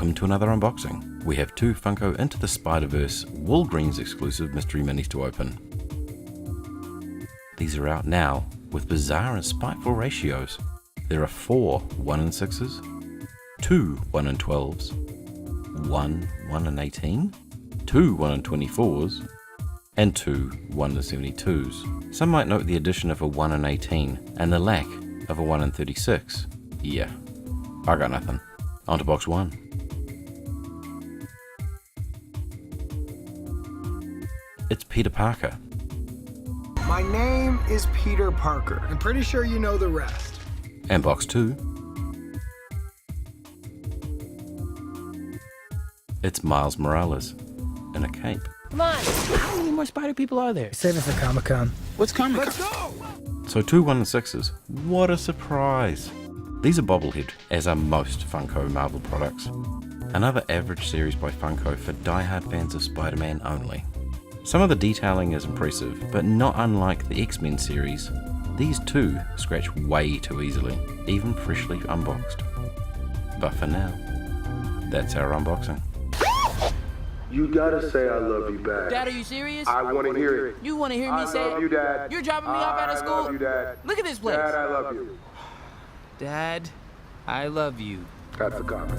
welcome to another unboxing. We have two Funko Into the Spider-Verse Walgreens exclusive mystery minis to open. These are out now with bizarre and spiteful ratios. There are 4 1 in 6s, 2 1 in 12s, 1 1 in 18, 2 1 in 24s, and 2 1 in 72s. Some might note the addition of a 1 in 18 and the lack of a 1 in 36. Yeah, I got nothing. On to box 1. It's Peter Parker. My name is Peter Parker. I'm pretty sure you know the rest. And box 2. It's Miles Morales in a cape. Come on, how many more spider people are there? Save it for Comic-Con. What's Comic-Con? Let's go! So 2 1 in 6s. What a surprise! These are bobblehead, as are most Funko Marvel products. Another average series by Funko for die-hard fans of Spider-Man only. Some of the detailing is impressive, but not unlike the X-Men series, these too scratch way too easily, even freshly unboxed. But for now, that's our unboxing. You gotta say I love you back. Dad, are you serious? I wanna hear it. You want to hear me say I love you, Dad. You're dropping me off out of school? I love you, Dad. Look at this place. Dad, I love you. Dad, I love you. That's a copy.